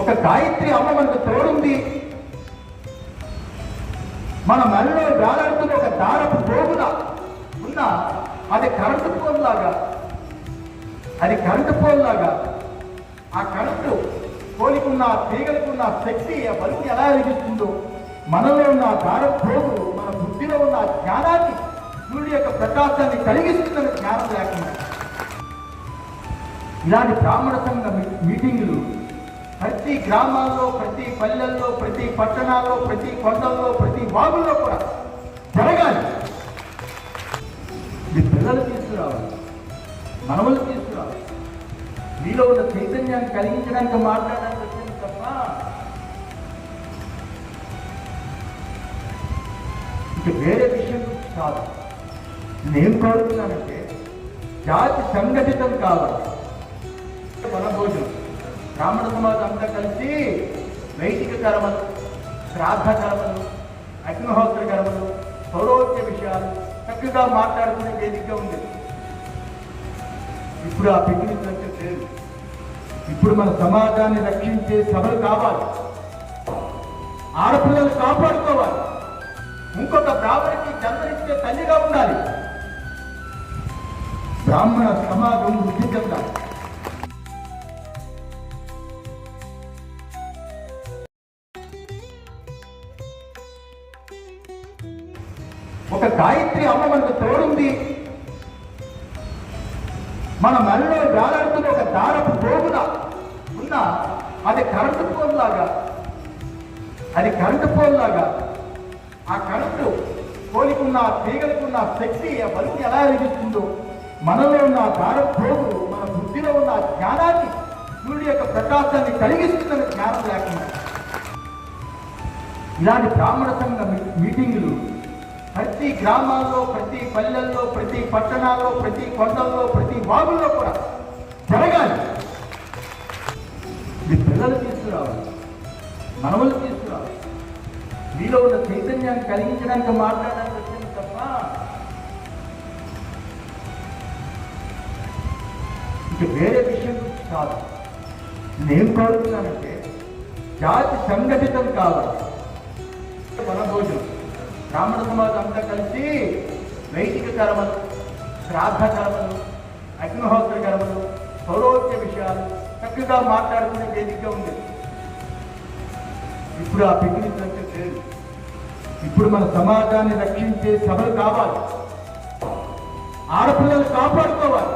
ఒక గాయత్రి అమ్మ మనకు తోడుంది. మన మెడలో వేలాడుతున్న ఒక దారపు పోగులా ఉన్న అది కరెంటు పోల్లాగా ఆ కరెంటు పోలికున్న తీగలకున్న శక్తి ఆ బలుపు ఎలా వెలిగిస్తుందో మనలో ఉన్న దారపు పోగు మన బుద్ధిలో ఉన్న జ్ఞానాన్ని సూర్యుడి యొక్క ప్రకాశాన్ని కలిగిస్తున్న జ్ఞానం లేకుండా ఇలాంటి బ్రాహ్మణ సంఘ మీటింగులు ప్రతి గ్రామాల్లో, ప్రతి పల్లెల్లో, ప్రతి పట్టణాల్లో, ప్రతి కొండల్లో, ప్రతి వాగుల్లో కూడా జరగాలి. ఇది పిల్లలు తీసుకురావాలి, మనవలు తీసుకురావాలి. మీలో ఉన్న చైతన్యాన్ని కలిగించడానికి మాట్లాడడానికి వచ్చింది తప్ప ఇక వేరే విషయం కాదు. నేను కోరుతున్నానంటే జాతి సంఘటితం కావాలి. వనభోజనం బ్రాహ్మణ సమాజం అంతా కలిసి వైదిక కర్మలు, శ్రాద్ధ కర్మలు, అగ్నిహోత్ర కర్మలు, పౌరోహిత్య విషయాలు చక్కగా మాట్లాడుకునే వేదిక ఉంది. ఇప్పుడు ఆ పిక్నిక్ లేదు. ఇప్పుడు మన సమాజాన్ని రక్షించే సభలు కావాలి. ఆడపిల్లలు కాపాడుకోవాలి. ఇంకొక బ్రాహ్మణికి జన్మనిచ్చే తల్లిగా ఉండాలి. బ్రాహ్మణ సమాజం వృద్ధి చెందాలి. ఒక గాయత్రి అమ్మ మనకు తోడుంది. మన మెడలో వేలాడుతున్న ఒక దారపు పోగులా ఉన్న అది కరెంటు పోల్లాగా ఆ కరెంటు పోలికున్న తీగలకున్న శక్తి ఆ బలుపు ఎలా వెలిగిస్తుందో మనలో ఉన్న దారపు పోగు మన బుద్ధిలో ఉన్న జ్ఞానాన్ని సూర్యుడి యొక్క ప్రకాశాన్ని కలిగిస్తున్న జ్ఞానం లేకుండా ఇలాంటి బ్రాహ్మణ సంఘ మీటింగులు ప్రతి గ్రామాల్లో, ప్రతి పల్లెల్లో, ప్రతి పట్టణాల్లో, ప్రతి కొండల్లో, ప్రతి వాగుల్లో కూడా జరగాలి. ఇది పిల్లలు తీసుకురావాలి, మనవలు తీసుకురావాలి. మీలో ఉన్న చైతన్యాన్ని కలిగించడానికి మాట్లాడడానికి వచ్చింది తప్ప ఇక వేరే విషయం కాదు. నేను కోరుతున్నానంటే జాతి సంఘటితం కావాలి. వనభోజనం బ్రాహ్మణ సమాజం అంతా కలిసి వైదిక కర్మలు, శ్రాద్ధ కర్మలు, అగ్నిహోత్ర కర్మలు, పౌరోహిత్య విషయాలు చక్కగా మాట్లాడుకునే వేదిక ఉంది. ఇప్పుడు ఆ పిక్నిక్ లేదు. ఇప్పుడు మన సమాజాన్ని రక్షించే సభలు కావాలి. ఆడపిల్లలు కాపాడుకోవాలి.